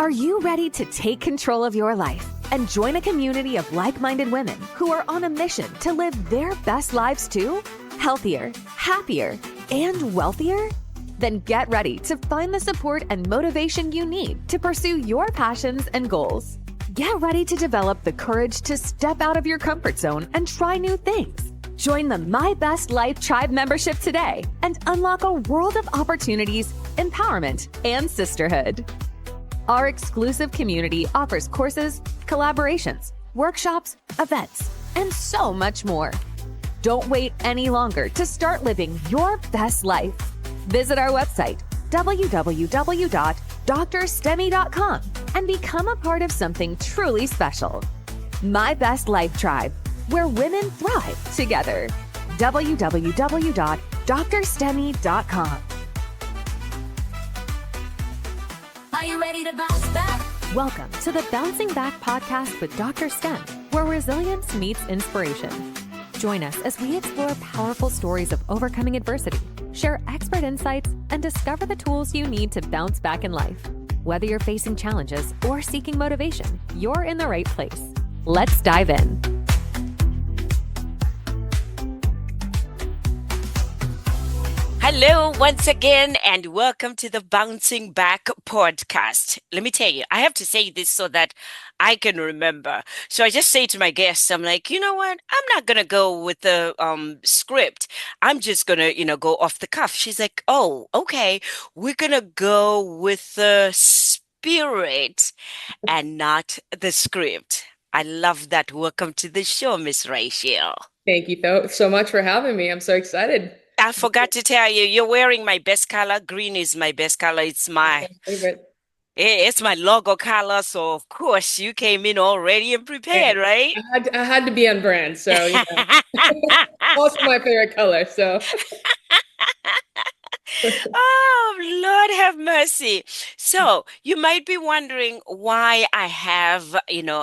Are you ready to take control of your life and join a community of like-minded women who are on a mission to live their best lives too? Healthier, happier, and wealthier? Then get ready to find the support and motivation you need to pursue your passions and goals. Get ready to develop the courage to step out of your comfort zone and try new things. Join the My Best Life Tribe membership today and unlock a world of opportunities, empowerment, and sisterhood. Our exclusive community offers courses, collaborations, workshops, events, and so much more. Don't wait any longer to start living your best life. Visit our website, www.DrStemmy.com, and become a part of something truly special. My Best Life Tribe, where women thrive together. www.DrStemmy.com. Are you ready to bounce back? Welcome to the Bouncing Back podcast with DrStem, where resilience meets inspiration. Join us as we explore powerful stories of overcoming adversity, share expert insights, and discover the tools you need to bounce back in life. Whether you're facing challenges or seeking motivation, you're in the right place. Let's dive in. Hello, once again, and welcome to the Bouncing Back podcast. Let me tell you, I have to say this so that I can remember. So I just say to my guests, I'm like, you know what? I'm not going to go with the script. I'm just going to, go off the cuff. She's like, oh, okay. We're going to go with the spirit and not the script. I love that. Welcome to the show, Miss Rachael. Thank you so much for having me. I'm so excited. I forgot to tell you, you're wearing my best color. Green is my best color. It's my favorite. It's my logo color. So of course you came in already and prepared, right? I had to be on brand, so also my favorite color. So. Oh, Lord have mercy. So you might be wondering why I have,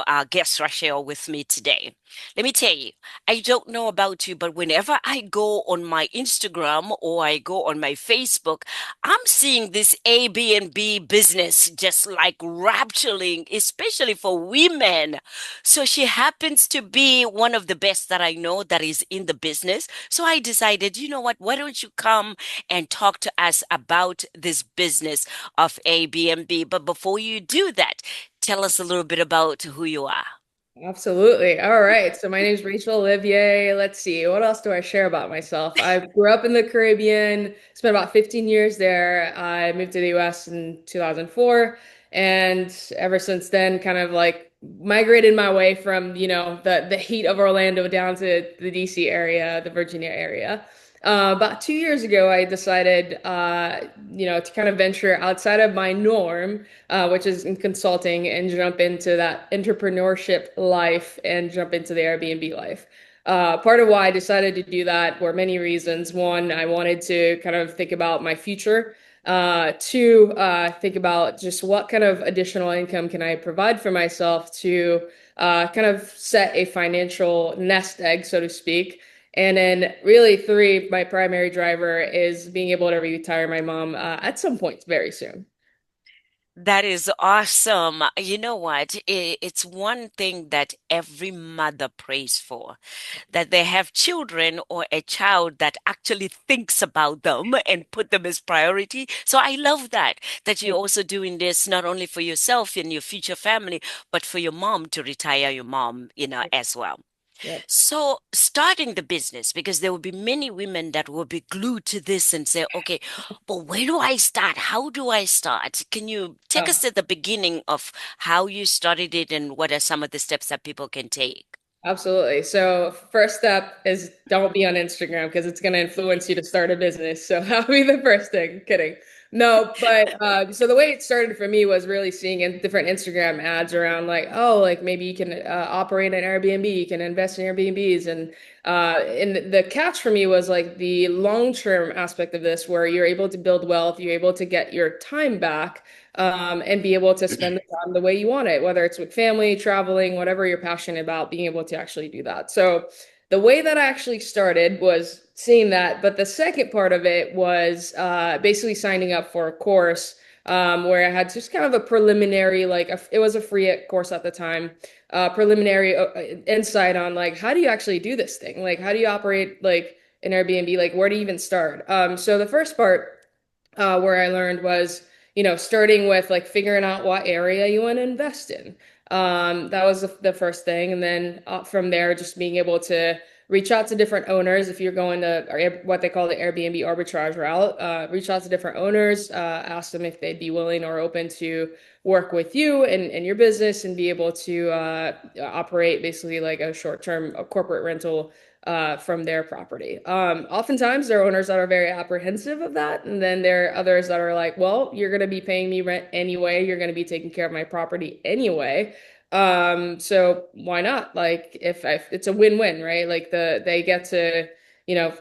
our guest Rachael with me today. Let me tell you, I don't know about you, but whenever I go on my Instagram or I go on my Facebook, I'm seeing this Airbnb business just like rapturing, especially for women. So she happens to be one of the best that I know that is in the business. So I decided, you know what, why don't you come and talk to us about this business of Airbnb? But before you do that, tell us a little bit about who you are. Absolutely. All right. So my name is Rachael Olivier. Let's see. What else do I share about myself? I grew up in the Caribbean, spent about 15 years there. I moved to the US in 2004. And ever since then, kind of like migrated my way from, the heat of Orlando down to the DC area, the Virginia area. About 2 years ago, I decided, to kind of venture outside of my norm, which is in consulting, and jump into that entrepreneurship life and jump into the Airbnb life. Part of why I decided to do that were many reasons. One, I wanted to kind of think about my future. Two, think about just what kind of additional income can I provide for myself to kind of set a financial nest egg, so to speak. And then really three, my primary driver is being able to retire my mom at some point very soon. That is awesome. You know what? It's one thing that every mother prays for, that they have children or a child that actually thinks about them and put them as priority. So I love that you're also doing this not only for yourself and your future family, but for your mom to retire your mom, as well. Yep. So starting the business, because there will be many women that will be glued to this and say, okay, but where do I start? How do I start? Can you take us to the beginning of how you started it and what are some of the steps that people can take? Absolutely. So first step is don't be on Instagram because it's going to influence you to start a business. So that'll be the first thing. Kidding. No, but so the way it started for me was really seeing different Instagram ads around like maybe you can operate an Airbnb, you can invest in Airbnbs. And the catch for me was like the long-term aspect of this where you're able to build wealth, you're able to get your time back and be able to spend the time the way you want it, whether it's with family, traveling, whatever you're passionate about, being able to actually do that. So the way that I actually started was seeing that. But the second part of it was basically signing up for a course where I had just kind of a preliminary, like it was a free course at the time, preliminary insight on like how do you actually do this thing? Like how do you operate like an Airbnb? Like where do you even start? So the first part where I learned was, starting with like figuring out what area you want to invest in. That was the first thing. And then from there, just being able to reach out to different owners if you're going to or what they call the Airbnb arbitrage route. Reach out to different owners, ask them if they'd be willing or open to work with you and your business and be able to operate basically like a short-term a corporate rental from their property. Oftentimes, there are owners that are very apprehensive of that, and then there are others that are like, "Well, you're going to be paying me rent anyway. You're going to be taking care of my property anyway. So why not? Like, if it's a win-win, right? Like they get to,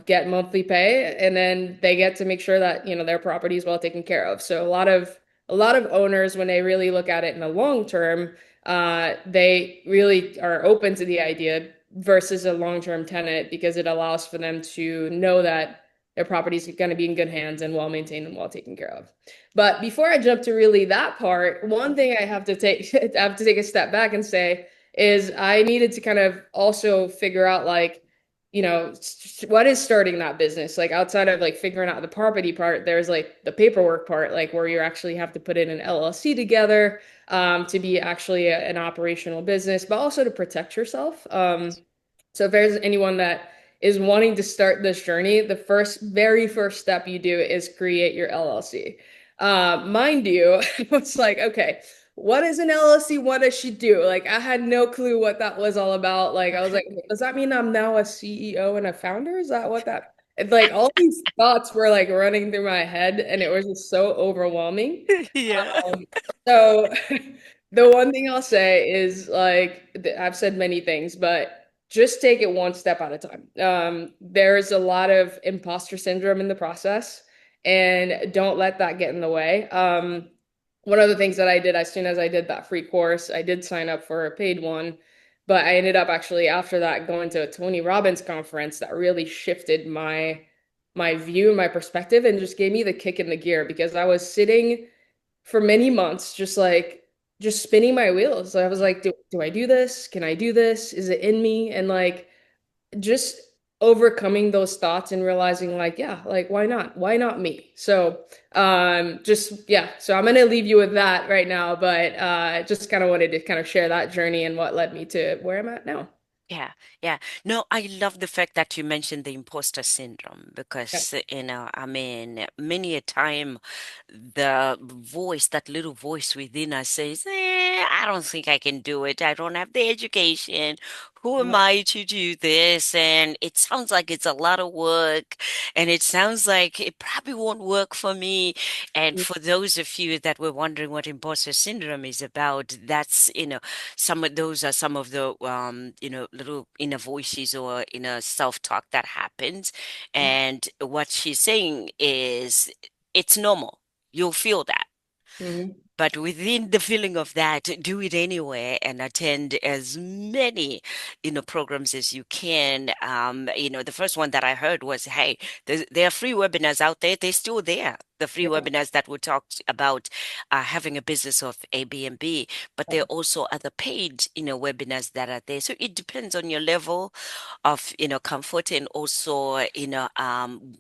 get monthly pay, and then they get to make sure that their property is well taken care of. So a lot of owners, when they really look at it in the long term, they really are open to the idea versus a long-term tenant because it allows for them to know that their property is going to be in good hands and well maintained and well taken care of. But before I jump to really that part, one thing I have to take I have to take a step back and say is I needed to kind of also figure out like, what is starting that business? Like outside of like figuring out the property part, there's like the paperwork part, like where you actually have to put in an LLC together to be actually an operational business, but also to protect yourself. So if there's anyone that is wanting to start this journey, the very first step you do is create your LLC. Mind you, I was like, okay, what is an LLC? What does she do? Like, I had no clue what that was all about. Like, I was like, does that mean I'm now a CEO and a founder? Is that what that? It's like all these thoughts were like running through my head, and it was just so overwhelming. Yeah. So the one thing I'll say is like I've said many things, but just take it one step at a time. There's a lot of imposter syndrome in the process, and don't let that get in the way. One of the things that I did as soon as I did that free course, I did sign up for a paid one, but I ended up actually after that going to a Tony Robbins conference that really shifted my view, my perspective, and just gave me the kick in the gear because I was sitting for many months, just spinning my wheels. I was like, do I do this? Can I do this? Is it in me? And like just overcoming those thoughts and realizing like, yeah, like why not? Why not me? So just yeah, so I'm gonna leave you with that right now, but just kind of wanted to kind of share that journey and what led me to where I'm at now. Yeah, yeah. No, I love the fact that you mentioned the imposter syndrome Yeah. because, I mean, many a time the voice, that little voice within us says, I don't think I can do it. I don't have the education. Who am Yeah. I to do this? And it sounds like it's a lot of work, and it sounds like it probably won't work for me. And for those of you that were wondering what imposter syndrome is about, that's, some of those are some of the little inner voices or inner self-talk that happens. And what she's saying is it's normal. You'll feel that. Mhm. But within the feeling of that, do it anyway and attend as many, programs as you can. The first one that I heard was, hey, there are free webinars out there. They're still there. The free Yeah. webinars that we talked about having a business of Airbnb, but there are also other paid, webinars that are there. So it depends on your level of, comfort and also,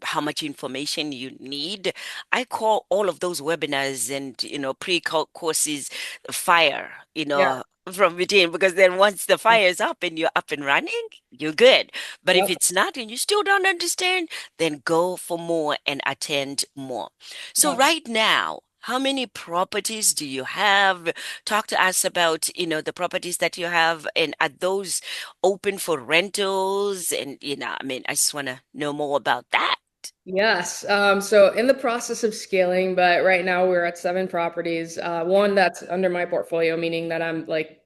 how much information you need. I call all of those webinars and pre-courses fire, Yeah. from within, because then once the fire is up and you're up and running, you're good. But if Yep. it's not and you still don't understand, then go for more and attend more. So Yep. right now, how many properties do you have? Talk to us about, the properties that you have, and are those open for rentals? And, I mean, I just want to know more about that. Yes. So in the process of scaling, but right now we're at 7 properties. One that's under my portfolio, meaning that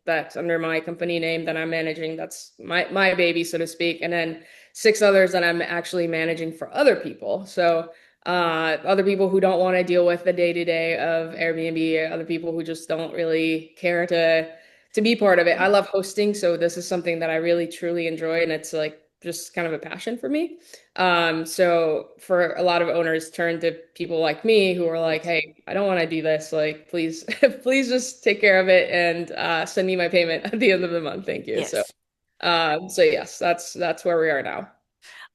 that's under my company name that I'm managing. That's my baby, so to speak. And then 6 others that I'm actually managing for other people. So other people who don't want to deal with the day-to-day of Airbnb, other people who just don't really care to be part of it. I love hosting, so this is something that I really truly enjoy, and it's like just kind of a passion for me. So for a lot of owners turn to people like me who are like, Yes. hey, I don't want to do this. Like, please, please just take care of it and send me my payment at the end of the month. Thank you. So, Yes. so yes, that's where we are now.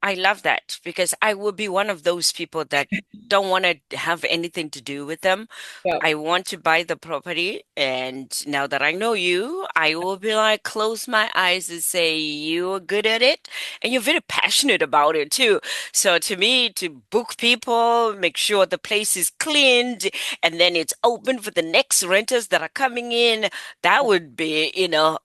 I love that because I would be one of those people that don't want to have anything to do with them. Yeah. I want to buy the property, and now that I know you, I will be like, close my eyes and say, you're good at it, and you're very passionate about it too. So to me, to book people, make sure the place is cleaned, and then it's open for the next renters that are coming in, that would be,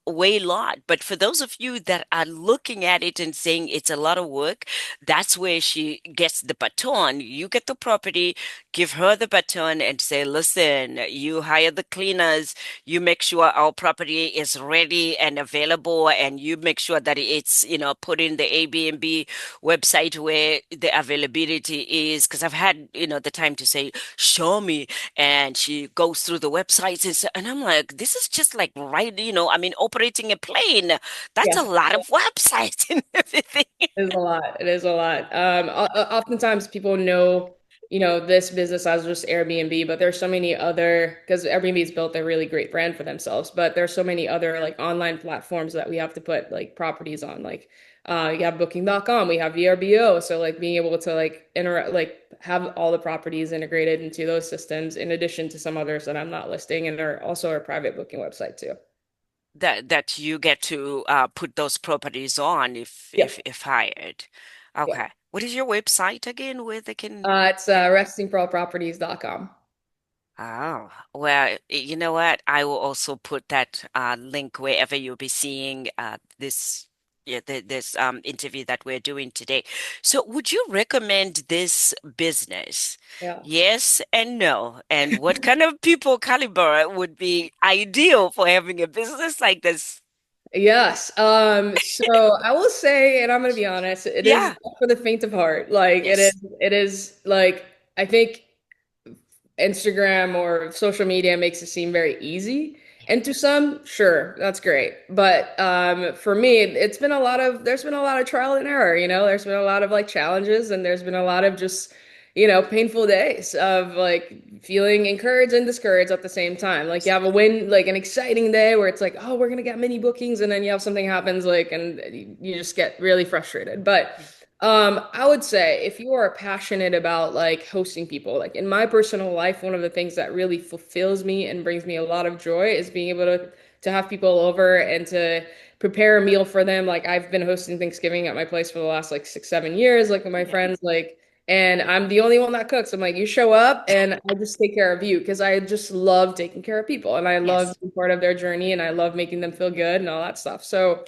way lot. But for those of you that are looking at it and saying it's a lot of work, that's where she gets the baton. You get the property, give her the baton and say, listen, you hire the cleaners, you make sure our property is ready and available, and you make sure that it's, put in the Airbnb website where the availability is. Because I've had, the time to say, show me. And she goes through the websites and I'm like, this is just like right, I mean, operating a plane. That's a Yeah. lot of websites and everything. It is a lot. It is a lot. Oftentimes people know, this business as just Airbnb, but there's so many other, because Airbnb's built a really great brand for themselves, but there's so many other like online platforms that we have to put like properties on. Like you have Booking.com, we have VRBO. So like being able to like interact, like have all the properties integrated into those systems in addition to some others that I'm not listing and are also our private booking website too. That you get to put those properties on if Yeah. if hired. Yeah. Okay. What is your website again where they can It's restingpearlproperties.com. Oh, well, you know what? I will also put that link wherever you'll be seeing this this interview that we're doing today. So, would you recommend this business? Yeah. Yes and no. And what kind of people caliber would be ideal for having a business like this? Yes. So I will say, and I'm gonna be honest, it is Yeah. not for the faint of heart. Like Yes. it is like I think Instagram or social media makes it seem very easy. And to some, sure, that's great. But for me, there's been a lot of trial and error, there's been a lot of like challenges and there's been a lot of just, painful days of like feeling encouraged and discouraged at the same time. Like you have a win, like an exciting day where it's like, oh, we're gonna get many bookings, and then you have something happens like and you just get really frustrated. But I would say if you are passionate about like hosting people, like in my personal life, one of the things that really fulfills me and brings me a lot of joy is being able to have people over and to prepare a meal for them. Like I've been hosting Thanksgiving at my place for the last like 6, 7 years, like with my Yeah. friends, like, and I'm the only one that cooks. I'm like, you show up and I just take care of you because I just love taking care of people and I love Yes. being part of their journey and I love making them feel good and all that stuff. So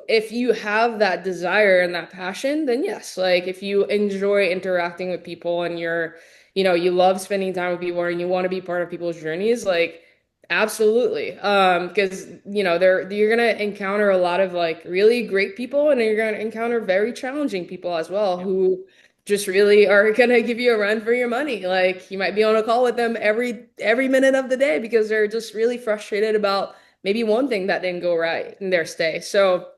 if you have that desire and that passion, then yes, like if you enjoy interacting with people and you love spending time with people and you want to be part of people's journeys, like absolutely. Because you're gonna encounter a lot of like really great people and you're gonna encounter very challenging people as well Yeah. who just really are gonna give you a run for your money. Like you might be on a call with them every minute of the day because they're just really frustrated about maybe one thing that didn't go right in their stay. So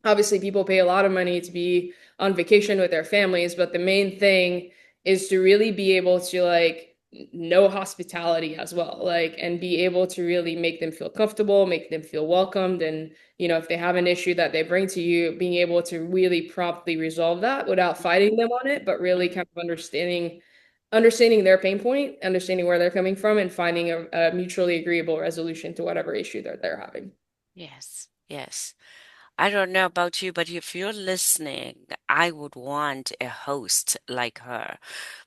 obviously people pay a lot of money to be on vacation with their families, but the main thing is to really be able to like know hospitality as well, like and be able to really make them feel comfortable, make them feel welcomed, and if they have an issue that they bring to you, being able to really promptly resolve that without fighting them on it, but really kind of understanding their pain point, understanding where they're coming from, and finding a mutually agreeable resolution to whatever issue that they're having. Yes. Yes. I don't know about you, but if you're listening, I would want a host like her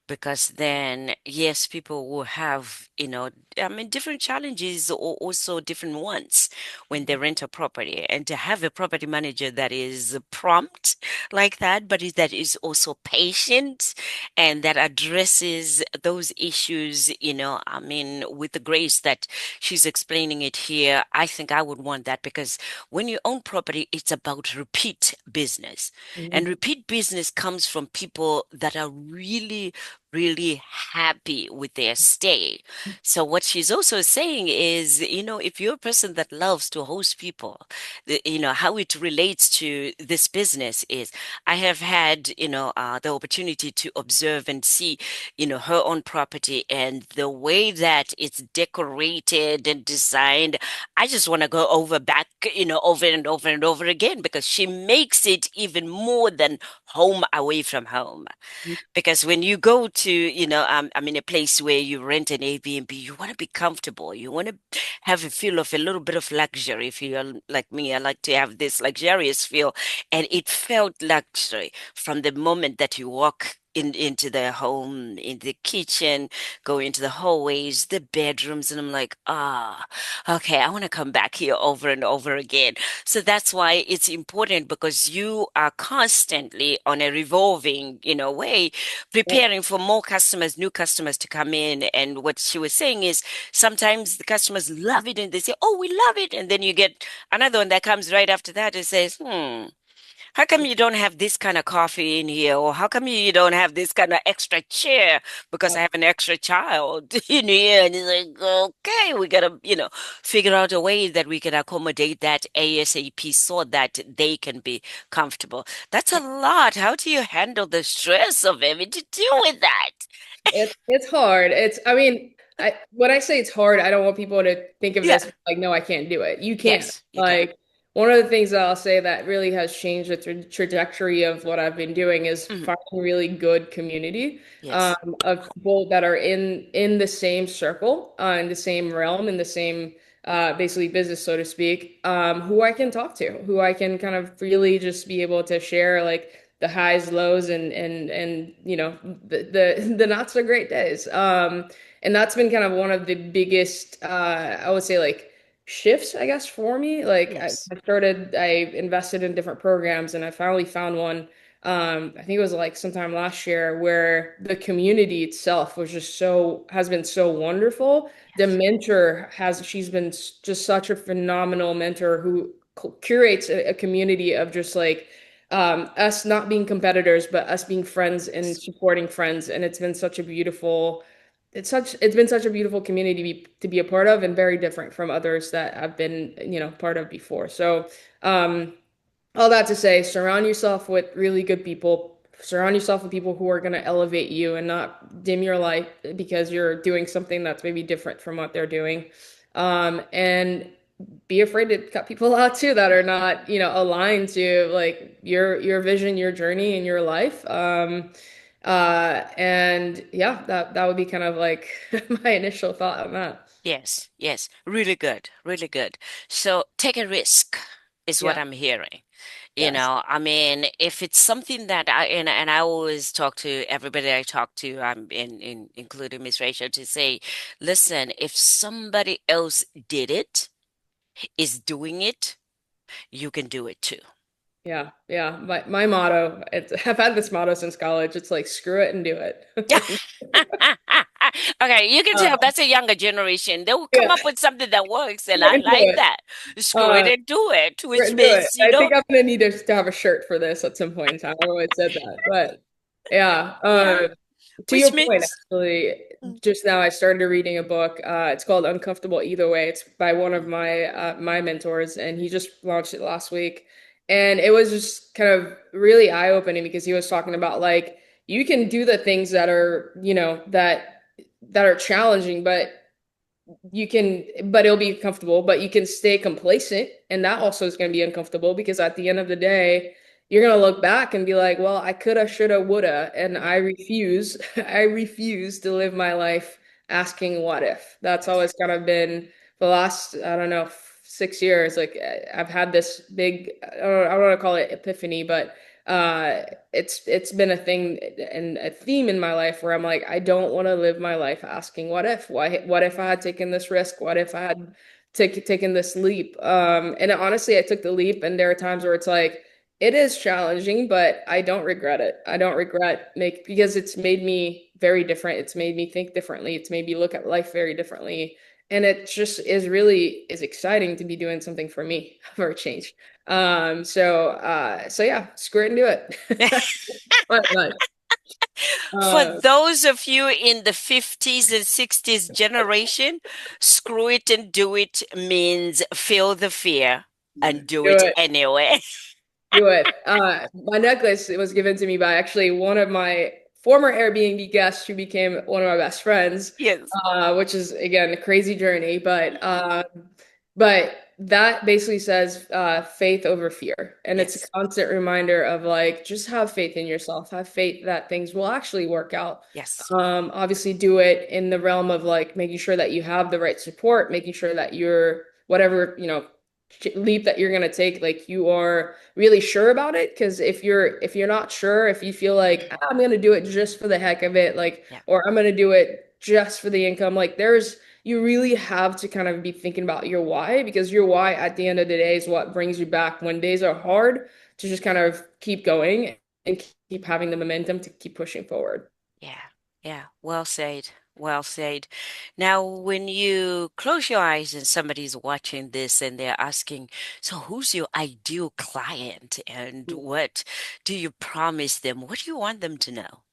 because then, yes, people will have, I mean, different challenges or also different wants when they rent a property. And to have a property manager that is prompt like that, but that is also patient and that addresses those issues, I mean, with the grace that she's explaining it here, I think I would want that because when you own property, it's about repeat business. And Mhm. repeat business comes from people that are really really happy with their stay. So what she's also saying is, if you're a person that loves to host people, how it relates to this business is I have had, the opportunity to observe and see, her own property and the way that it's decorated and designed. I just want to go over back, over and over and over again because she makes it even more than home away from home. Because when you go to, I mean, a place where you rent an Airbnb, you want to be comfortable. You want to have a feel of a little bit of luxury. If you're like me, I like to have this luxurious feel. And it felt luxury from the moment that you walk into the home, in the kitchen, go into the hallways, the bedrooms, and I'm like, okay, I want to come back here over and over again. So that's why it's important because you are constantly on a revolving, way Yep. preparing for more customers, new customers to come in. And what she was saying is sometimes the customers love it and they say, "Oh, we love it." And then you get another one that comes right after that and says, how come you don't have this kind of coffee in here? Or how come you don't have this kind of extra chair? Because I have an extra child in here. And it's like, okay, we gotta, figure out a way that we can accommodate that ASAP so that they can be comfortable. That's a lot. How do you handle the stress of having to deal with that? It's hard. I mean, when I say it's hard, I don't want people to think of Yeah. this like, no, I can't do it. You can. Yes, you can. Like, one of the things that I'll say that really has changed the trajectory of what I've been doing is Mhm. finding really good community Yes. of people that are in the same circle, in the same realm, in the same basically business, so to speak, who I can talk to, who I can kind of really just be able to share like the highs, lows, and the not so great days. And that's been kind of one of the biggest I would say like shifts, I guess, for me. Like Yes. I invested in different programs, and I finally found one. I think it was like sometime last year where the community itself was just has been so wonderful. The Yes. mentor she's been just such a phenomenal mentor who curates a community of just like us not being competitors, but us being friends and supporting friends. And it's been such a beautiful community to be a part of and very different from others that I've been, part of before. So, um, all that to say, surround yourself with really good people. Surround yourself with people who are going to elevate you and not dim your light because you're doing something that's maybe different from what they're doing. And be afraid to cut people out too that are not, aligned to like your vision, your journey, and your life. And yeah, that would be kind of like my initial thought on that. Yes, yes, really good, really good. So take a risk is what Yeah. I'm hearing. Yes. I mean, if it's something that and I always talk to everybody I talk to, in including Miss Rachel, to say, listen, if somebody else did it, is doing it, you can do it too. Yeah. Yeah. My motto, I've had this motto since college. It's like screw it and do it. Okay, you can tell Uh, that's a younger generation. They will come yeah. up with something that works, and Screw it I and do like it. that. Screw it Uh, and do it, Screw it which and do it. means, I think I'm gonna need to have a shirt for this at some point in time. I've always said that, but yeah. yeah, To which your point, means, actually, just now I started reading a book. It's called Uncomfortable Either Way. It's by one of my mentors, and he just launched it last week. And it was just kind of really eye-opening because he was talking about like you can do the things that are, that are challenging, but it'll be comfortable, but you can stay complacent. And that also is going to be uncomfortable because at the end of the day, you're going to look back and be like, well, I coulda, shoulda, woulda. And I refuse, I refuse to live my life asking what if. That's yes, always kind of been the last, I don't know, 6 years. Like I've had this big, I don't want to call it epiphany, but it's been a thing and a theme in my life where I'm like, I don't want to live my life asking what if? What if I had taken this risk? What if I had taken this leap? And honestly, I took the leap, and there are times where it's like it is challenging, but I don't regret it. I don't regret because it's made me very different. It's made me think differently. It's made me look at life very differently. And it just is exciting to be doing something for me for a change. So yeah, squirt and do it. What, what? For Uh, those of you in the 50s and 60s generation, screw it and do it means feel the fear and do do it it. anyway. Do it. My necklace, it was given to me by actually one of my former Airbnb guests who became one of my best friends, Yes. which is again a crazy journey. But that basically says faith over fear, and it's a Yes. constant reminder of like just have faith in yourself, have faith that things will actually work out. Yes. Obviously, do it in the realm of like making sure that you have the right support, making sure that you're whatever leap that you're going to take, like you are really sure about it. Because if you're not sure, if you feel like "Ah, I'm going to do it just for the heck of it, like, Yeah. or I'm going to do it just for the income, like you really have to kind of be thinking about your why, because your why at the end of the day is what brings you back when days are hard, to just kind of keep going and keep having the momentum to keep pushing forward. Yeah. Yeah. Well said. Well said. Now, when you close your eyes and somebody's watching this and they're asking, so who's your ideal client and what do you promise them? What do you want them to know?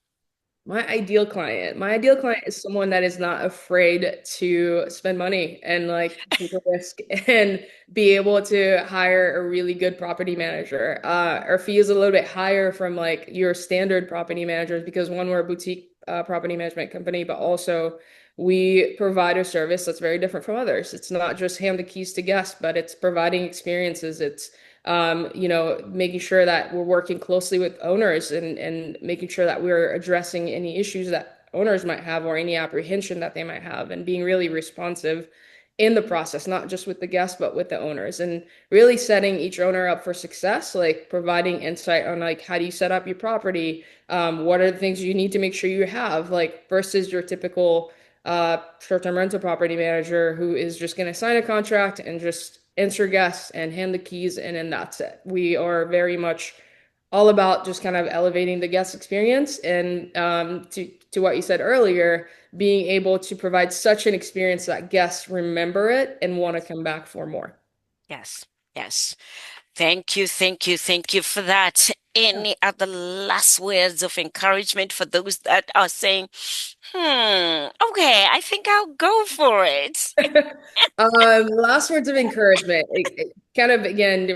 My ideal client is someone that is not afraid to spend money and like take a risk and be able to hire a really good property manager. Our fee is a little bit higher from like your standard property managers because one, we're a boutique property management company, but also we provide a service that's very different from others. It's not just hand the keys to guests, but it's providing experiences. It's making sure that we're working closely with owners and making sure that we're addressing any issues that owners might have or any apprehension that they might have and being really responsive in the process, not just with the guests, but with the owners and really setting each owner up for success, like providing insight on like how do you set up your property? What are the things you need to make sure you have, like versus your typical short-term rental property manager who is just going to sign a contract and just answer guests and hand the keys and then that's it. We are very much all about just kind of elevating the guest experience and to what you said earlier, being able to provide such an experience that guests remember it and want to come back for more. Yes. Yes. Thank you, thank you, thank you for that. Any other last words of encouragement for those that are saying, okay, I think I'll go for it? Last words of encouragement. Kind of again,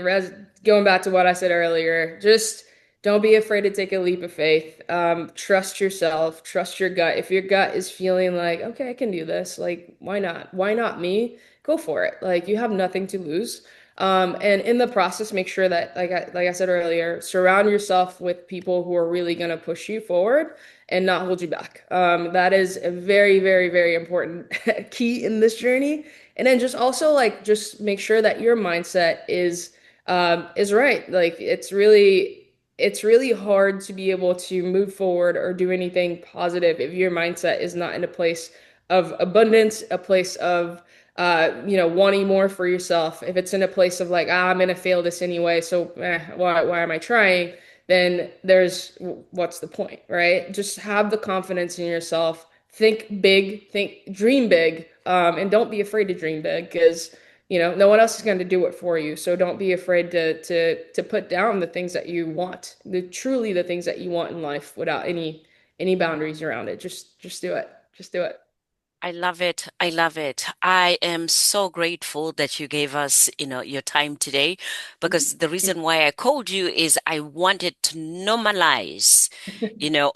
going back to what I said earlier, just don't be afraid to take a leap of faith. Trust yourself, trust your gut. If your gut is feeling like, okay, I can do this, like, why not? Why not me? Go for it. Like, you have nothing to lose. And in the process, make sure that, like I said earlier, surround yourself with people who are really going to push you forward and not hold you back. That is a very, very, very important key in this journey. And then just also like just make sure that your mindset is right. Like it's really hard to be able to move forward or do anything positive if your mindset is not in a place of abundance, a place of wanting more for yourself. If it's in a place of like, I'm gonna fail this anyway, so why am I trying? Then there's what's the point, right? Just have the confidence in yourself. Think big, dream big, and don't be afraid to dream big because no one else is going to do it for you. So don't be afraid to put down the things that you want, truly the things that you want in life without any boundaries around it. Just do it. Just do it. I love it. I love it. I am so grateful that you gave us, your time today because the reason why I called you is I wanted to normalize,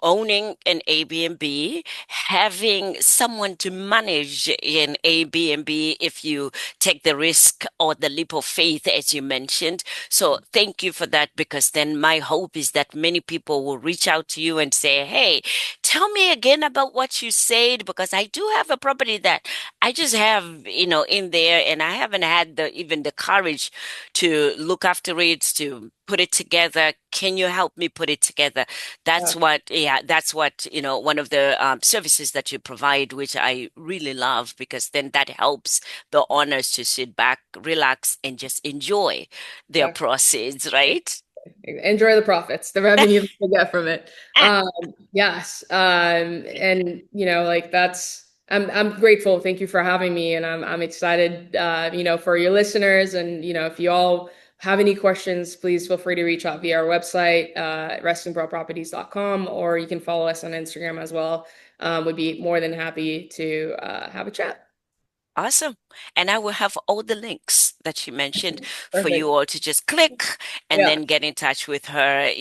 owning an Airbnb, having someone to manage an Airbnb if you take the risk or the leap of faith, as you mentioned. So thank you for that because then my hope is that many people will reach out to you and say, hey, tell me again about what you said because I do have a property that I just have, in there and I haven't had even the courage to look after it, to put it together. Can you help me put it together? Yeah, That's what, one of the services that you provide, which I really love because then that helps the owners to sit back, relax, and just enjoy their exactly. proceeds, right? Enjoy the profits, the revenue that you get from it. Yes. And like I'm grateful. Thank you for having me, and I'm excited, for your listeners, and if you all have any questions, please feel free to reach out via our website, restingpearlproperties.com, or you can follow us on Instagram as well. Would be more than happy to have a chat. Awesome. And I will have all the links that she mentioned for Perfect. you all to just click and Yeah. then get in touch with her,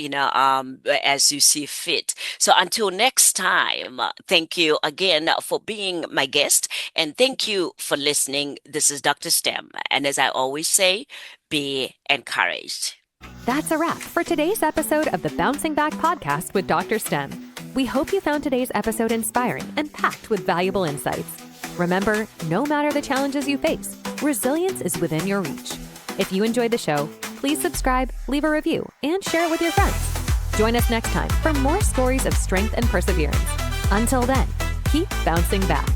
as you see fit. So until next time, thank you again for being my guest, and thank you for listening. This is Dr. Stem. And as I always say, be encouraged. That's a wrap for today's episode of the Bouncing Back Podcast with Dr. Stem. We hope you found today's episode inspiring and packed with valuable insights. Remember, no matter the challenges you face, resilience is within your reach. If you enjoyed the show, please subscribe, leave a review, and share it with your friends. Join us next time for more stories of strength and perseverance. Until then, keep bouncing back.